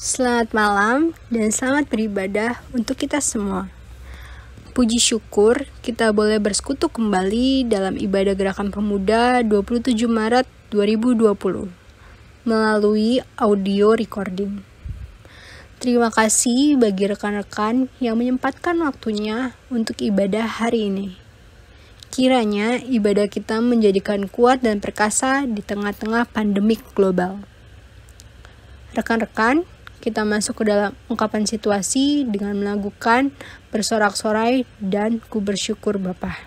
Selamat malam dan selamat beribadah untuk kita semua. Puji syukur kita boleh bersekutu kembali dalam ibadah Gerakan Pemuda 27 Maret 2020 melalui audio recording. Terima kasih bagi rekan-rekan yang menyempatkan waktunya untuk ibadah hari ini. Kiranya ibadah kita menjadikan kuat dan perkasa di tengah-tengah pandemik global. Rekan-rekan, kita masuk ke dalam ungkapan situasi dengan melakukan bersorak-sorai dan ku bersyukur Bapa.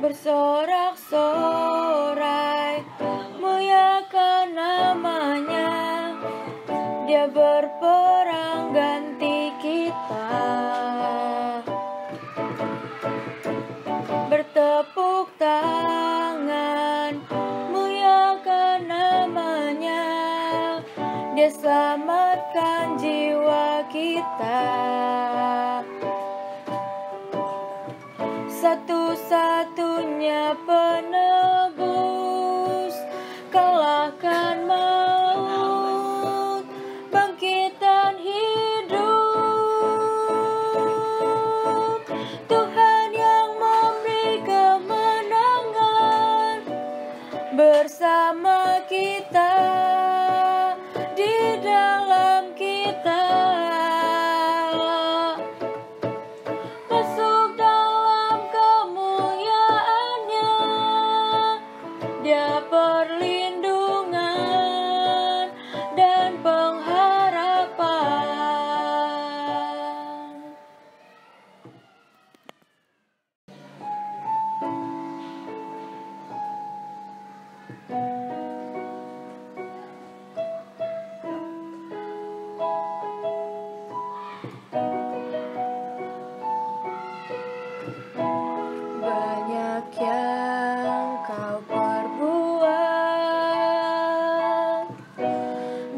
Bersorak-sorai, muliakan namanya. Dia berperang ganti kita. Bertepuk tangan, muliakan namanya. Dia selamatkan jiwa kita. Satu-satunya penebus, kalahkan maut, bangkitan hidup. Tuhan yang memberi kemenangan bersama kita, di dalam kita. Dia perlindungan dan pengharapan. Banyak yang kau perbuat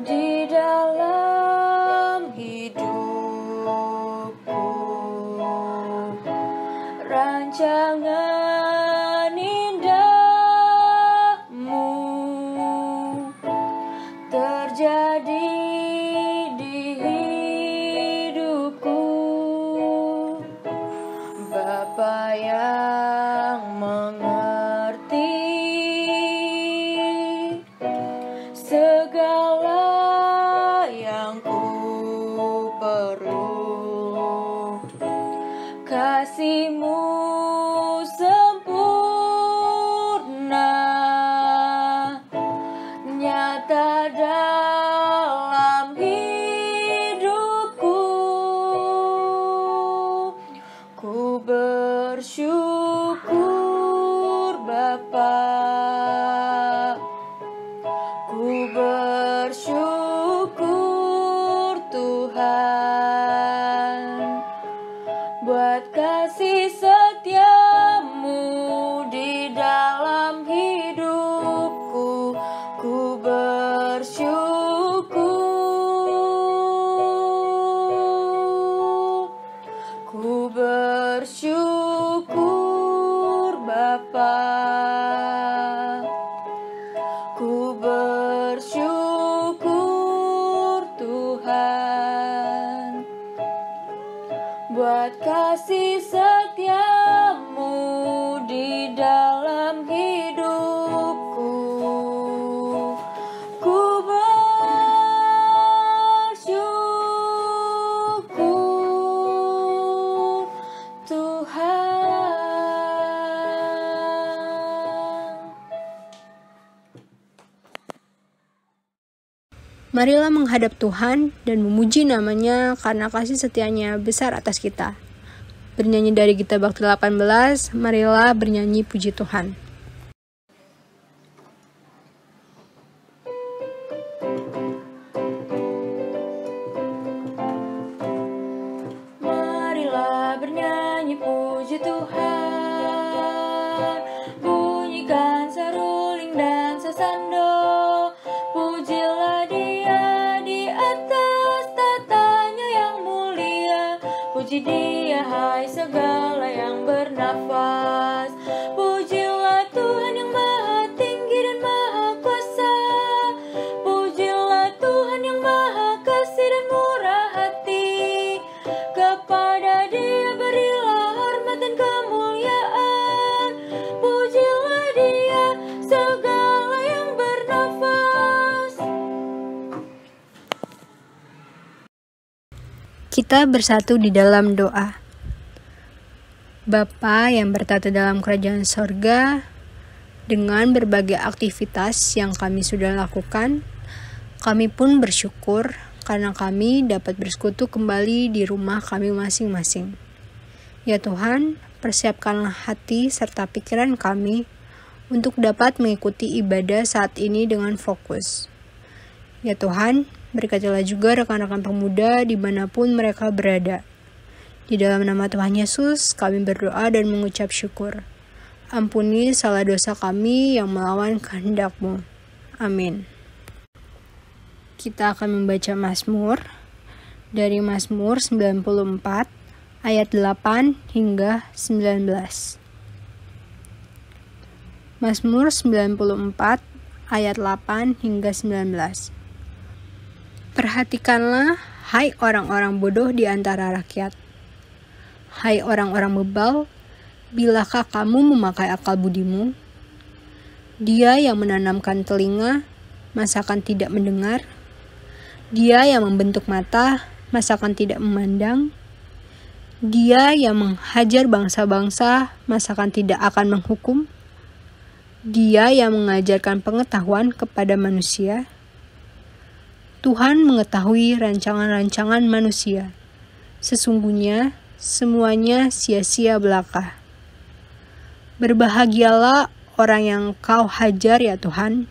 di dalam hidupku. Rancangan indahmu terjadi di hidupku. Bapa yang mengerti segala yang ku perlu, kasih-Mu sempurna, nyata dalam hidupku. Ku bersyukur Bapa, ku bersyukur Tuhan, buat kasih setia-Mu di dalam hidupku. Ku bersyukur, ku bersyukur Bapa, ku bersyukur Tuhan, buat kasih setia-Mu di dalam hidupku. Ku bersyukur Tuhan. Marilah menghadap Tuhan dan memuji namanya karena kasih setianya besar atas kita. Bernyanyi dari Gita Bakti 18, marilah bernyanyi puji Tuhan. Marilah bernyanyi puji Tuhan, bunyikan seruling dan sesando, pujilah Dia di atas tatanya yang mulia, puji Puji Dia hai segala yang bernafas. Pujilah Tuhan yang maha tinggi dan maha kuasa. Pujilah Tuhan yang maha kasih dan murah hati. Kepada Dia berilah hormat dan kemuliaan. Pujilah Dia segala yang bernafas. Kita bersatu di dalam doa. Bapa yang bertata dalam kerajaan sorga, dengan berbagai aktivitas yang kami sudah lakukan, kami pun bersyukur karena kami dapat bersekutu kembali di rumah kami masing-masing. Ya Tuhan, persiapkanlah hati serta pikiran kami untuk dapat mengikuti ibadah saat ini dengan fokus. Ya Tuhan, berkatilah juga rekan-rekan pemuda dimanapun mereka berada. Di dalam nama Tuhan Yesus, kami berdoa dan mengucap syukur. Ampuni salah dosa kami yang melawan kehendak-Mu. Amin. Kita akan membaca Mazmur dari Mazmur 94 ayat 8 hingga 19. Mazmur 94 ayat 8 hingga 19. Perhatikanlah, hai orang-orang bodoh di antara rakyat. Hai orang-orang bebal, bilakah kamu memakai akal budimu? Dia yang menanamkan telinga, masakan tidak mendengar? Dia yang membentuk mata, masakan tidak memandang? Dia yang menghajar bangsa-bangsa, masakan tidak akan menghukum? Dia yang mengajarkan pengetahuan kepada manusia? Tuhan mengetahui rancangan-rancangan manusia. Sesungguhnya, semuanya sia-sia belaka. Berbahagialah orang yang Kau hajar ya Tuhan,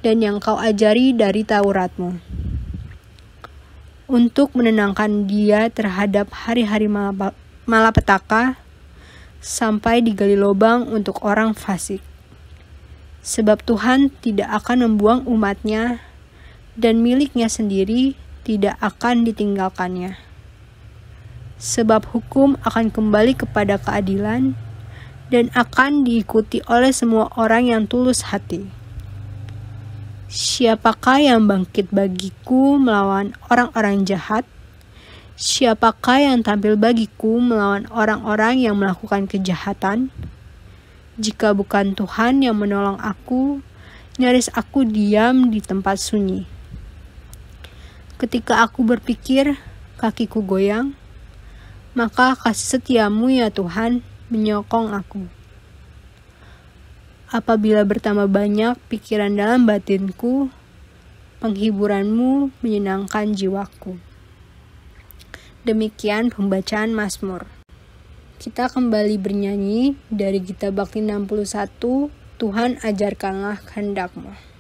dan yang Kau ajari dari Taurat-Mu, untuk menenangkan dia terhadap hari-hari malapetaka, sampai digali lubang untuk orang fasik. Sebab Tuhan tidak akan membuang umat-Nya, dan miliknya sendiri tidak akan ditinggalkannya. Sebab hukum akan kembali kepada keadilan, dan akan diikuti oleh semua orang yang tulus hati. Siapakah yang bangkit bagiku melawan orang-orang jahat? Siapakah yang tampil bagiku melawan orang-orang yang melakukan kejahatan? Jika bukan Tuhan yang menolong aku, nyaris aku diam di tempat sunyi. Ketika aku berpikir, kakiku goyang, maka kasih setia-Mu ya Tuhan menyokong aku. Apabila bertambah banyak pikiran dalam batinku, penghiburan-Mu menyenangkan jiwaku. Demikian pembacaan Mazmur. Kita kembali bernyanyi dari Gita Bakti 61, Tuhan ajarkanlah kehendak-Mu.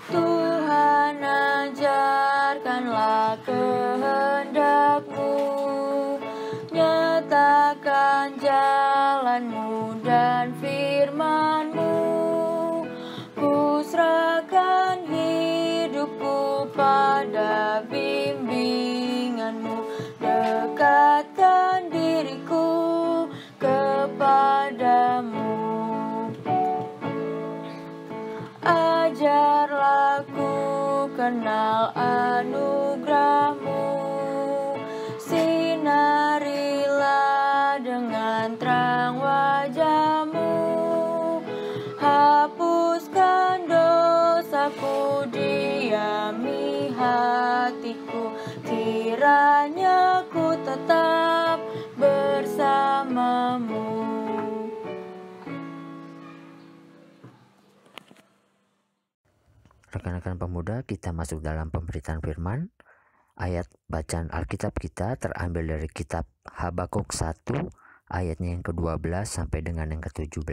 Tuhan ajarkanlah kehendak-Mu, nyatakan jalan-Mu dan firman-Mu. Ku serahkan hidupku pada bimbingan-Mu, dekatkan diriku kepadamu. Ajarlah ku kenal anugerah-Mu, sinarilah dengan terang wajah-Mu. Hapuskan dosaku, diami hatiku, kiranya ku tetap bersama-Mu. Rekan-rekan pemuda, kita masuk dalam pemberitaan firman. Ayat bacaan Alkitab kita terambil dari kitab Habakuk 1 ayatnya yang ke-12 sampai dengan yang ke-17.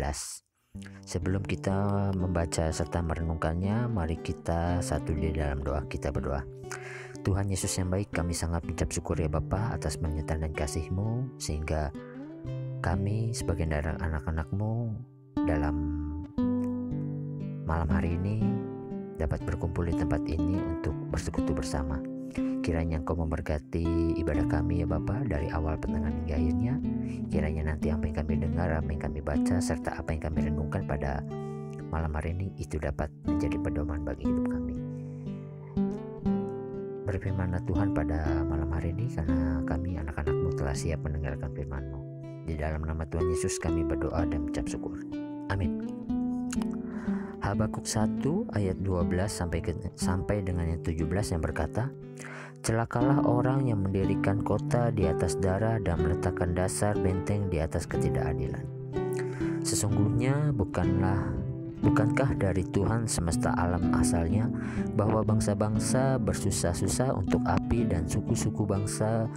Sebelum kita membaca serta merenungkannya, mari kita satu di dalam doa. Kita berdoa. Tuhan Yesus yang baik, kami sangat mengucap syukur ya Bapa atas penyertaan dan kasih-Mu, sehingga kami sebagai anak-anak-Mu dalam malam hari ini dapat berkumpul di tempat ini untuk bersekutu bersama. Kiranya Engkau memberkati ibadah kami ya Bapa, dari awal pertengahan hingga akhirnya. Kiranya nanti apa yang kami dengar, apa yang kami baca, serta apa yang kami renungkan pada malam hari ini itu dapat menjadi pedoman bagi hidup kami. Berfirmanlah Tuhan pada malam hari ini, karena kami anak-anak-Mu telah siap mendengarkan firman-Mu. Di dalam nama Tuhan Yesus kami berdoa dan mengucap syukur. Amin. Habakuk 1 ayat 12 sampai dengan yang 17 yang berkata, celakalah orang yang mendirikan kota di atas darah dan meletakkan dasar benteng di atas ketidakadilan. Sesungguhnya bukankah dari Tuhan semesta alam asalnya bahwa bangsa-bangsa bersusah-susah untuk api dan suku-suku bangsa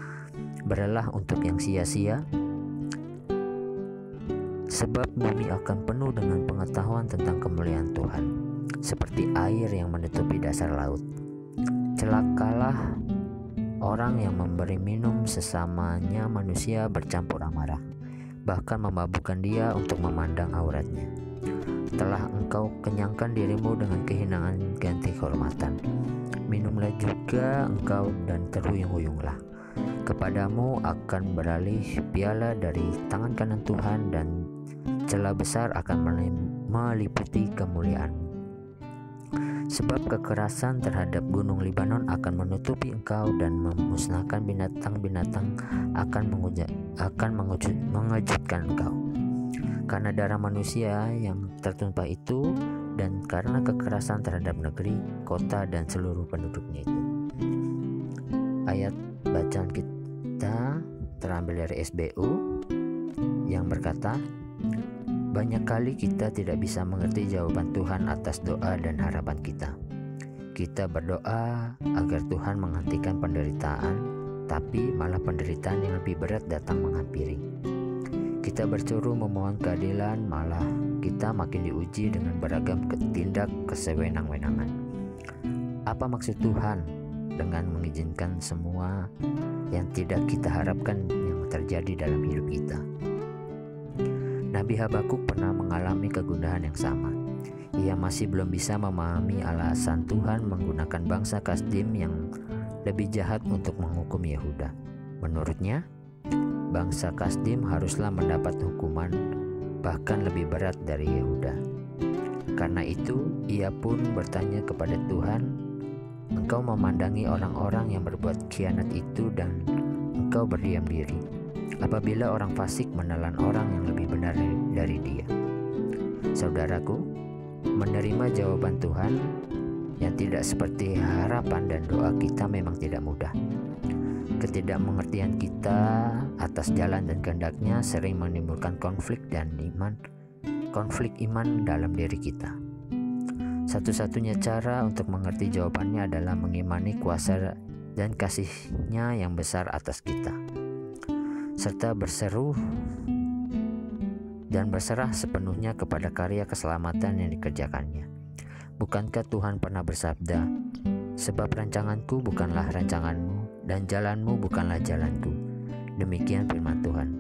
berlelah untuk yang sia-sia? Sebab bumi akan penuh dengan pengetahuan tentang kemuliaan Tuhan, seperti air yang menutupi dasar laut. Celakalah orang yang memberi minum sesamanya manusia bercampur amarah, bahkan memabukkan dia untuk memandang auratnya. Telah engkau kenyangkan dirimu dengan kehinaan ganti kehormatan. Minumlah juga engkau dan terhuyung-huyunglah. Kepadamu akan beralih piala dari tangan kanan Tuhan, dan celah besar akan meliputi kemuliaan-Mu. Sebab kekerasan terhadap gunung Libanon akan menutupi engkau, dan memusnahkan binatang-binatang akan mengejutkan engkau. Karena darah manusia yang tertumpah itu, dan karena kekerasan terhadap negeri, kota, dan seluruh penduduknya itu. Ayat bacaan kita terambil dari SBU yang berkata, banyak kali kita tidak bisa mengerti jawaban Tuhan atas doa dan harapan kita. Kita berdoa agar Tuhan menghentikan penderitaan, tapi malah penderitaan yang lebih berat datang menghampiri. Kita bersuruh memohon keadilan, malah kita makin diuji dengan beragam tindak kesewenang-wenangan. Apa maksud Tuhan dengan mengizinkan semua yang tidak kita harapkan yang terjadi dalam hidup kita? Nabi Habakuk pernah mengalami kegundahan yang sama. Ia masih belum bisa memahami alasan Tuhan menggunakan bangsa Kasdim yang lebih jahat untuk menghukum Yehuda. Menurutnya, bangsa Kasdim haruslah mendapat hukuman bahkan lebih berat dari Yehuda. Karena itu, ia pun bertanya kepada Tuhan, engkau memandangi orang-orang yang berbuat khianat itu dan engkau berdiam diri apabila orang fasik menelan orang yang lebih benar dari dia. Saudaraku, menerima jawaban Tuhan yang tidak seperti harapan dan doa kita memang tidak mudah. Ketidakmengertian kita atas jalan dan kehendak-Nya sering menimbulkan konflik iman dalam diri kita. Satu-satunya cara untuk mengerti jawabannya adalah mengimani kuasa dan kasih-Nya yang besar atas kita, serta berserah sepenuhnya kepada karya keselamatan yang dikerjakannya. Bukankah Tuhan pernah bersabda, sebab rancanganku bukanlah rancanganmu, dan jalanmu bukanlah jalanku. Demikian firman Tuhan.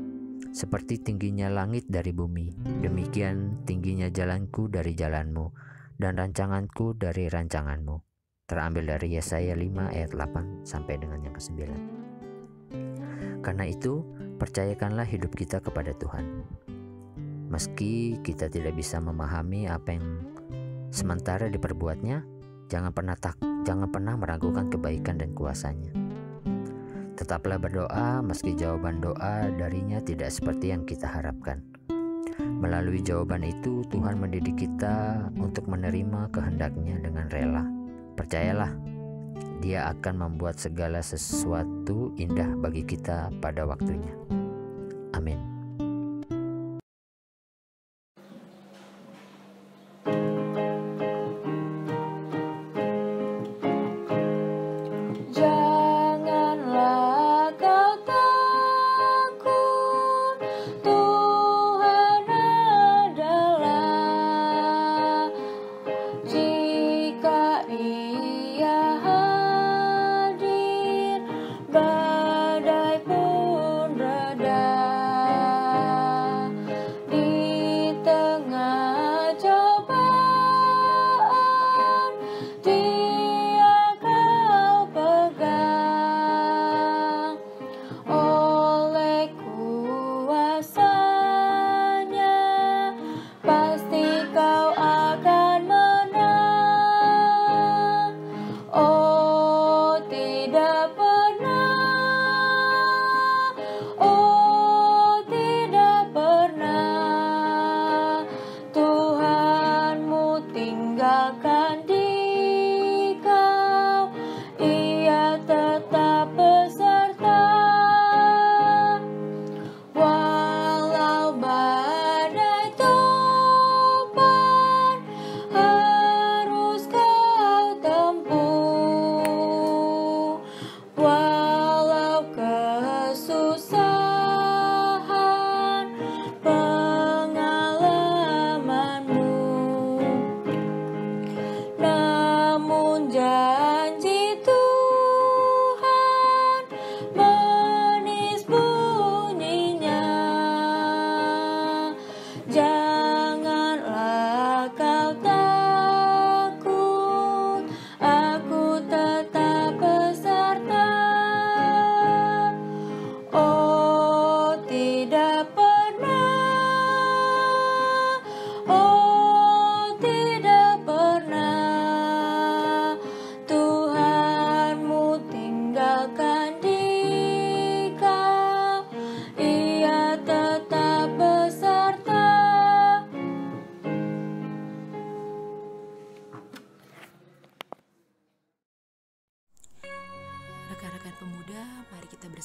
Seperti tingginya langit dari bumi, demikian tingginya jalanku dari jalanmu, dan rancanganku dari rancanganmu. Terambil dari Yesaya 5 ayat 8 sampai dengan yang ke-9. Karena itu, percayakanlah hidup kita kepada Tuhan. Meski kita tidak bisa memahami apa yang sementara diperbuatnya, jangan pernah meragukan kebaikan dan kuasa-Nya. Tetaplah berdoa meski jawaban doa darinya tidak seperti yang kita harapkan. Melalui jawaban itu, Tuhan mendidik kita untuk menerima kehendak-Nya dengan rela. Percayalah, Dia akan membuat segala sesuatu indah bagi kita pada waktunya. Amin. Janganlah kau takut, Tuhan adalah. Jika Ia hadir, badai pun reda.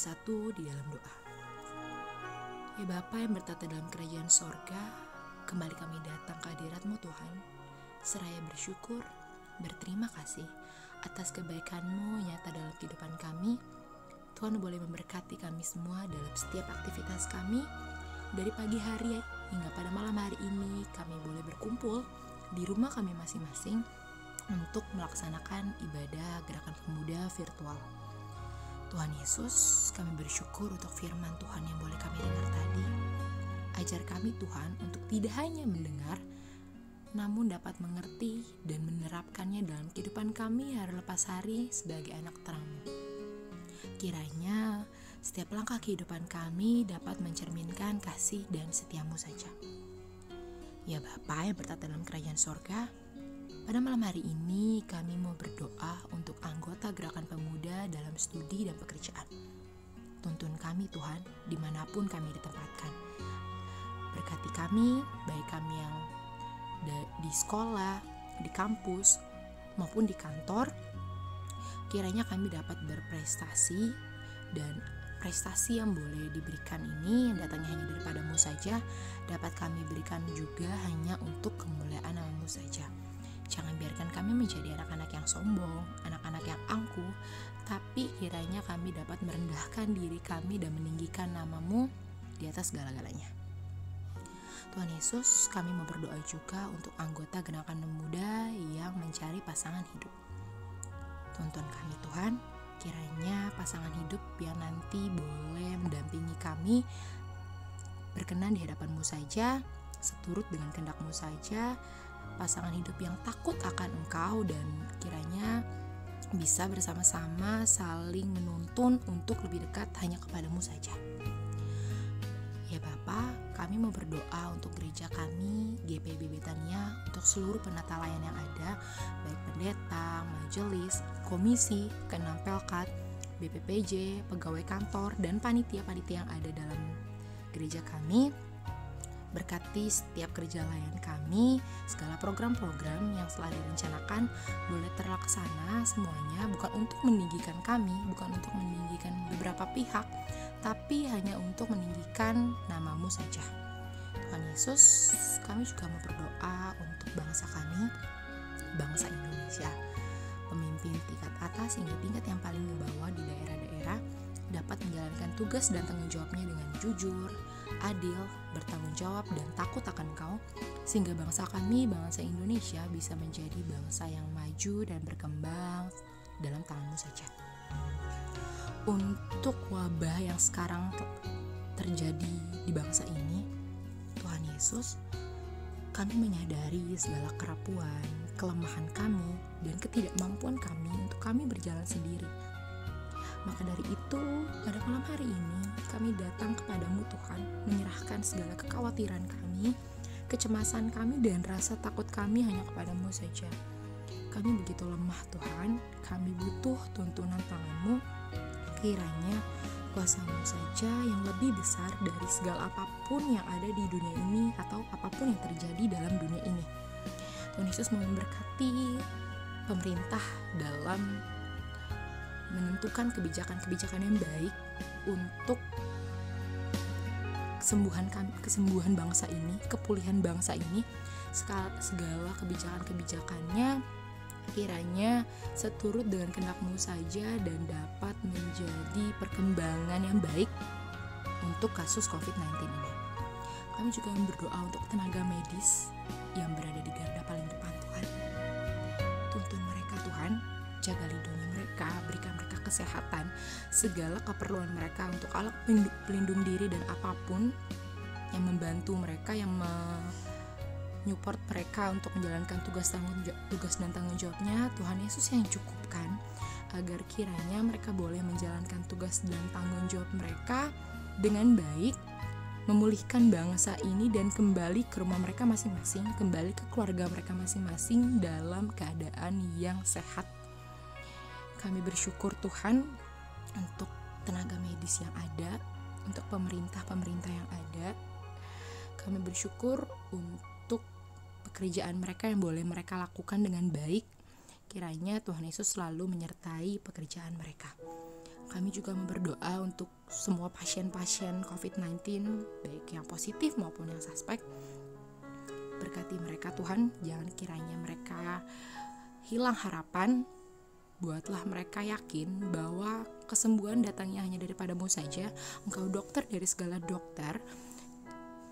bersatu di dalam doa. Ya Bapa yang bertata dalam kerajaan sorga, kembali kami datang ke hadirat-Mu Tuhan, seraya bersyukur, berterima kasih atas kebaikan-Mu nyata dalam kehidupan kami. Tuhan boleh memberkati kami semua dalam setiap aktivitas kami. Dari pagi hari hingga pada malam hari ini kami boleh berkumpul di rumah kami masing-masing untuk melaksanakan ibadah gerakan pemuda virtual. Tuhan Yesus, kami bersyukur untuk firman Tuhan yang boleh kami dengar tadi. Ajar kami Tuhan untuk tidak hanya mendengar, namun dapat mengerti dan menerapkannya dalam kehidupan kami hari lepas hari sebagai anak terang-Mu. Kiranya setiap langkah kehidupan kami dapat mencerminkan kasih dan setia-Mu saja. Ya Bapa yang bertata dalam kerajaan sorga, pada malam hari ini kami mau berdoa untuk anggota gerakan pemuda dalam studi dan pekerjaan. Tuntun kami Tuhan dimanapun kami ditempatkan. Berkati kami, baik kami yang di sekolah, di kampus, maupun di kantor. Kiranya kami dapat berprestasi, dan prestasi yang boleh diberikan ini yang datangnya hanya daripada-Mu saja, dapat kami berikan juga hanya untuk kemuliaan nama-Mu saja. Jangan biarkan kami menjadi anak-anak yang sombong, anak-anak yang angkuh, tapi kiranya kami dapat merendahkan diri kami dan meninggikan nama-Mu di atas segala-galanya. Tuhan Yesus, kami mau berdoa juga untuk anggota gerakan pemuda yang mencari pasangan hidup. Tuntun kami Tuhan, kiranya pasangan hidup yang nanti boleh mendampingi kami berkenan di hadapan-Mu saja, seturut dengan kehendak-Mu saja, pasangan hidup yang takut akan Engkau, dan kiranya bisa bersama-sama saling menuntun untuk lebih dekat hanya kepada-Mu saja. Ya Bapa, kami mau berdoa untuk gereja kami, GPIB Betania, untuk seluruh penata layan yang ada, baik pendeta, majelis, komisi, keenam pelkat, BPPJ, pegawai kantor, dan panitia-panitia yang ada dalam gereja kami. Berkati setiap kerja layan kami, segala program-program yang telah direncanakan boleh terlaksana semuanya, bukan untuk meninggikan kami, bukan untuk meninggikan beberapa pihak, tapi hanya untuk meninggikan nama-Mu saja. Tuhan Yesus, kami juga mau berdoa untuk bangsa kami, bangsa Indonesia. Pemimpin tingkat atas hingga tingkat yang paling di bawah di daerah-daerah dapat menjalankan tugas dan tanggung jawabnya dengan jujur, adil, bertanggung jawab, dan takut akan Engkau, sehingga bangsa kami, bangsa Indonesia bisa menjadi bangsa yang maju dan berkembang dalam tangan-Mu saja. Untuk wabah yang sekarang terjadi di bangsa ini, Tuhan Yesus, kami menyadari segala kerapuan, kelemahan kami, dan ketidakmampuan kami untuk kami berjalan sendiri. Maka dari itu, pada malam hari ini, kami datang kepada-Mu Tuhan, menyerahkan segala kekhawatiran kami, kecemasan kami, dan rasa takut kami hanya kepada-Mu saja. Kami begitu lemah Tuhan, kami butuh tuntunan tangan-Mu. Kiranya kuasa-Mu saja yang lebih besar dari segala apapun yang ada di dunia ini atau apapun yang terjadi dalam dunia ini. Tuhan Yesus mau memberkati pemerintah dalam menentukan kebijakan-kebijakan yang baik untuk kesembuhan bangsa ini, kepulihan bangsa ini, segala kebijakan-kebijakannya kiranya seturut dengan kehendak-Mu saja dan dapat menjadi perkembangan yang baik untuk kasus COVID-19 ini. Kami juga berdoa untuk tenaga medis yang berada di garda paling depan Tuhan. Tuntun mereka Tuhan, jaga lindungi mereka, berikan mereka kesehatan, segala keperluan mereka untuk alat pelindung diri dan apapun yang membantu mereka, yang menyupport mereka untuk menjalankan tugas dan tanggung jawabnya. Tuhan Yesus yang cukupkan agar kiranya mereka boleh menjalankan tugas dan tanggung jawab mereka dengan baik, memulihkan bangsa ini dan kembali ke rumah mereka masing-masing, kembali ke keluarga mereka masing-masing dalam keadaan yang sehat. Kami bersyukur Tuhan untuk tenaga medis yang ada, untuk pemerintah yang ada. Kami bersyukur untuk pekerjaan mereka yang boleh mereka lakukan dengan baik. Kiranya Tuhan Yesus selalu menyertai pekerjaan mereka. Kami juga berdoa untuk semua pasien-pasien COVID-19, baik yang positif maupun yang suspek. Berkati mereka Tuhan, jangan kiranya mereka hilang harapan. Buatlah mereka yakin bahwa kesembuhan datangnya hanya daripada-Mu saja. Engkau dokter dari segala dokter,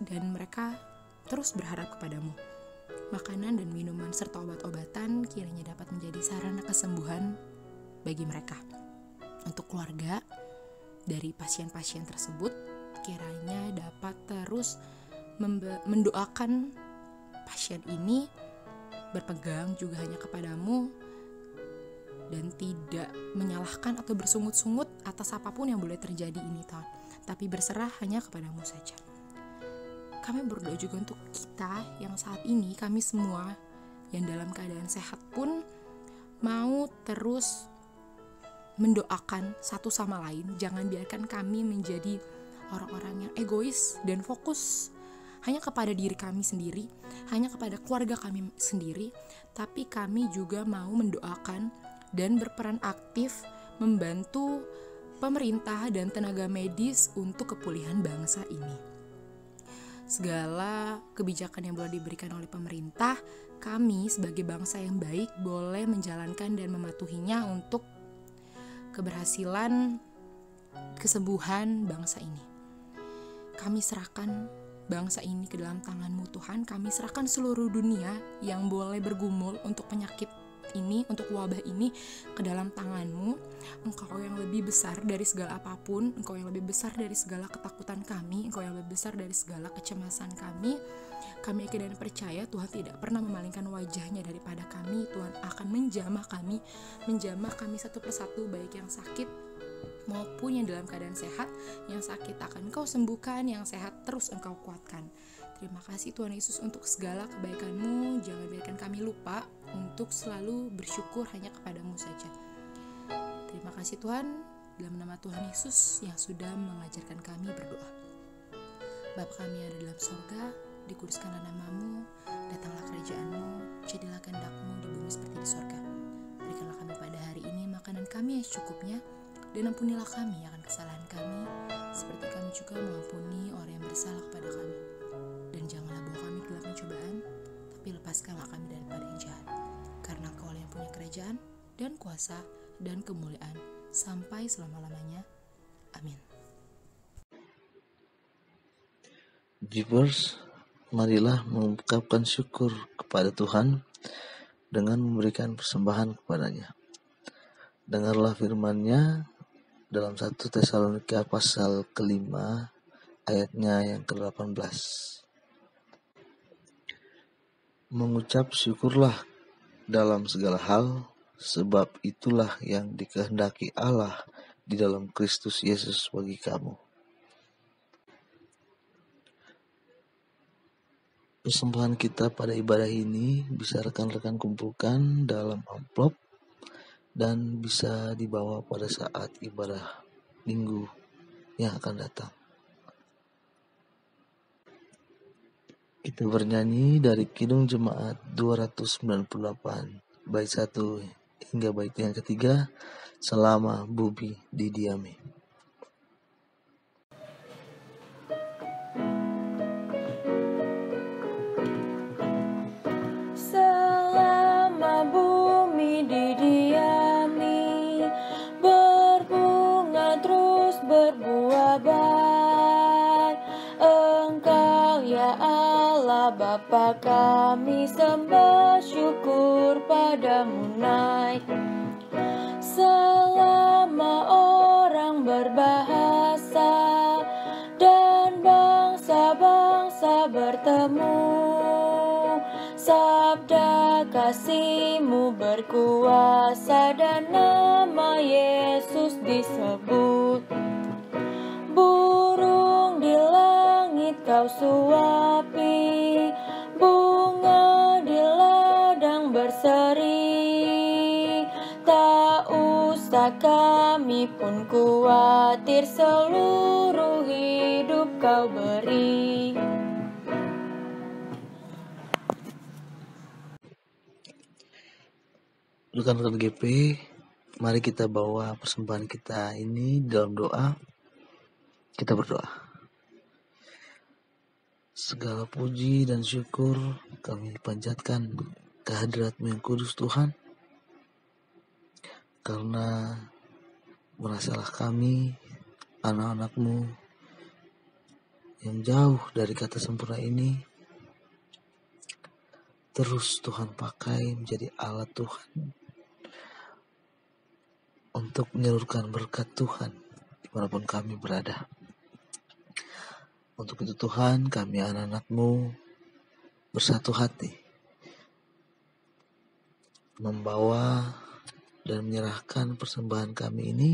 dan mereka terus berharap kepadamu. Makanan dan minuman serta obat-obatan kiranya dapat menjadi sarana kesembuhan bagi mereka. Untuk keluarga dari pasien-pasien tersebut, kiranya dapat terus mendoakan pasien ini, berpegang juga hanya kepadamu, dan tidak menyalahkan atau bersungut-sungut atas apapun yang boleh terjadi ini, Tuhan. Tapi berserah hanya kepadamu saja. Kami berdoa juga untuk kita yang saat ini, kami semua yang dalam keadaan sehat pun mau terus mendoakan satu sama lain. Jangan biarkan kami menjadi orang-orang yang egois dan fokus hanya kepada diri kami sendiri, hanya kepada keluarga kami sendiri, tapi kami juga mau mendoakan dan berperan aktif membantu pemerintah dan tenaga medis untuk kepulihan bangsa ini. Segala kebijakan yang boleh diberikan oleh pemerintah, kami sebagai bangsa yang baik boleh menjalankan dan mematuhinya untuk keberhasilan kesembuhan bangsa ini. Kami serahkan bangsa ini ke dalam tangan-Mu Tuhan. Kami serahkan seluruh dunia yang boleh bergumul untuk penyakit ini, untuk wabah ini, ke dalam tangan-Mu. Engkau yang lebih besar dari segala apapun, Engkau yang lebih besar dari segala ketakutan kami, Engkau yang lebih besar dari segala kecemasan kami. Kami yakin dan percaya Tuhan tidak pernah memalingkan wajah-Nya daripada kami. Tuhan akan menjamah kami satu persatu, baik yang sakit maupun yang dalam keadaan sehat. Yang sakit akan Engkau sembuhkan, yang sehat terus Engkau kuatkan. Terima kasih Tuhan Yesus untuk segala kebaikan-Mu. Jangan biarkan kami lupa untuk selalu bersyukur hanya kepadamu saja. Terima kasih Tuhan, dalam nama Tuhan Yesus yang sudah mengajarkan kami berdoa. Bapa kami yang ada dalam sorga, dikuduskanlah nama-Mu, datanglah kerajaan-Mu, jadilah kehendak-Mu di bumi seperti di sorga. Berikanlah kami pada hari ini makanan kami yang secukupnya, dan ampunilah kami akan kesalahan kami, seperti kami juga mengampuni orang yang bersalah kepada kami. Dan janganlah bawa kami ke dalam pencobaan, tapi lepaskanlah kami daripada yang jahat. Karena Engkau yang punya kerajaan, dan kuasa, dan kemuliaan, sampai selama-lamanya. Amin. Givers, marilah mengucapkan syukur kepada Tuhan dengan memberikan persembahan kepadanya. Dengarlah firman-Nya dalam 1 Tesalonika pasal ke-5 ayatnya yang ke-18. Mengucap syukurlah dalam segala hal, sebab itulah yang dikehendaki Allah di dalam Kristus Yesus bagi kamu. Persembahan kita pada ibadah ini bisa rekan-rekan kumpulkan dalam amplop dan bisa dibawa pada saat ibadah minggu yang akan datang. Kita bernyanyi dari Kidung Jemaat 298, bait 1 hingga bait yang ketiga, Selama Bumi Didiami. Selama bumi didiami, berbunga terus berbuah baik. Engkau ya Allah Bapa kami sembah syukur padamu naik. Selama orang berbahasa dan bangsa-bangsa bertemu, sabda kasih-Mu berkuasa dan nama Yesus disebut. Burung di langit Kau suapi, bunga di ladang berseri. Tak usah kami pun khawatir, seluruh hidup Kau beri. Rekan-rekan GP, Mari kita bawa persembahan kita ini dalam doa. Kita berdoa. Segala puji dan syukur kami panjatkan kehadirat-Mu yang kudus Tuhan. Karena merasalah kami, anak-anak-Mu yang jauh dari kata sempurna ini, terus Tuhan pakai menjadi alat Tuhan untuk menyalurkan berkat Tuhan dimanapun kami berada. Untuk itu Tuhan, kami anak-anak-Mu bersatu hati membawa dan menyerahkan persembahan kami ini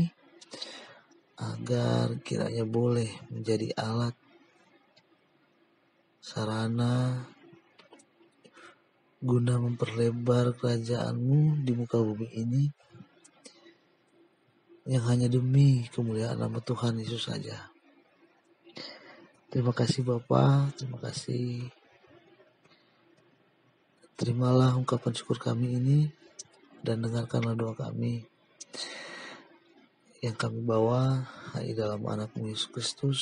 agar kiranya boleh menjadi alat sarana guna memperlebar kerajaan-Mu di muka bumi ini yang hanya demi kemuliaan nama Tuhan Yesus saja. Terima kasih Bapa, terima kasih. Terimalah ungkapan syukur kami ini dan dengarkanlah doa kami yang kami bawa di dalam anak-Mu Yesus Kristus.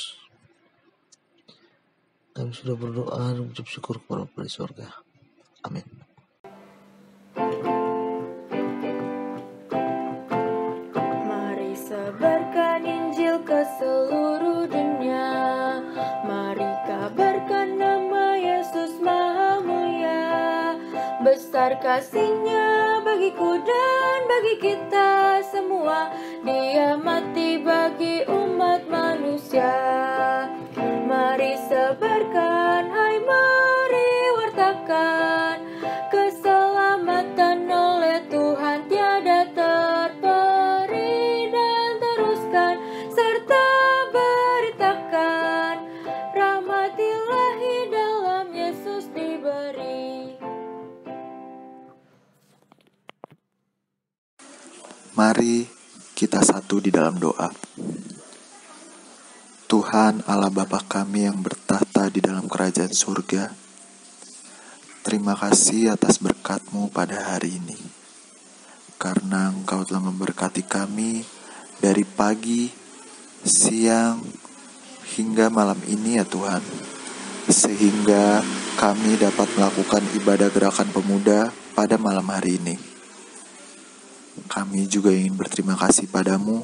Kami sudah berdoa dan mengucap syukur kepada Bapa di surga. Amin. Mari sebarkan Injil ke seluruh dunia. Mari kabarkan nama Yesus Maha Mulia. Besar kasih-Nya bagiku dan bagi kita semua. Dia mati bagi umat manusia. Mari sebarkan, hai mari wartakan. Keselamatan oleh Tuhan tiada terperi. Dan teruskan serta beritakan, rahmat Ilahi dalam Yesus diberi. Mari kita satu di dalam doa. Tuhan Allah Bapa kami yang bertahta di dalam kerajaan surga, terima kasih atas berkat-Mu pada hari ini. Karena Engkau telah memberkati kami dari pagi, siang, hingga malam ini ya Tuhan. Sehingga kami dapat melakukan ibadah gerakan pemuda pada malam hari ini. Kami juga ingin berterima kasih padamu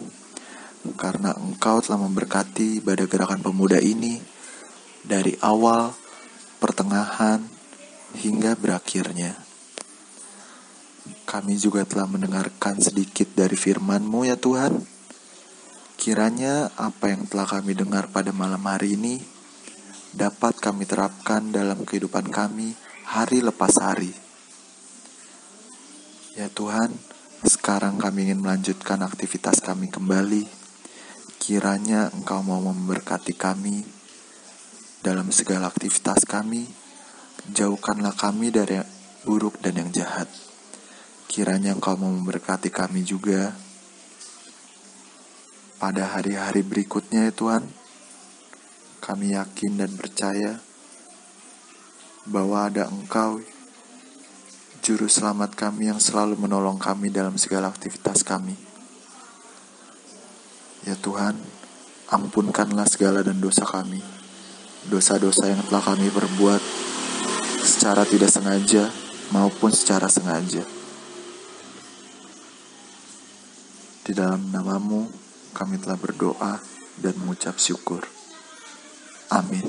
karena Engkau telah memberkati ibadah gerakan pemuda ini dari awal, pertengahan, hingga berakhirnya. Kami juga telah mendengarkan sedikit dari firman-Mu ya Tuhan. Kiranya apa yang telah kami dengar pada malam hari ini dapat kami terapkan dalam kehidupan kami hari lepas hari. Ya Tuhan, sekarang kami ingin melanjutkan aktivitas kami kembali. Kiranya Engkau mau memberkati kami dalam segala aktivitas kami. Jauhkanlah kami dari yang buruk dan yang jahat. Kiranya Engkau mau memberkati kami juga pada hari-hari berikutnya ya Tuhan. Kami yakin dan percaya bahwa ada Engkau, Juru Selamat kami yang selalu menolong kami dalam segala aktivitas kami. Ya Tuhan, ampunkanlah segala dan dosa kami, dosa-dosa yang telah kami perbuat secara tidak sengaja maupun secara sengaja. Di dalam nama-Mu kami telah berdoa dan mengucap syukur. Amin.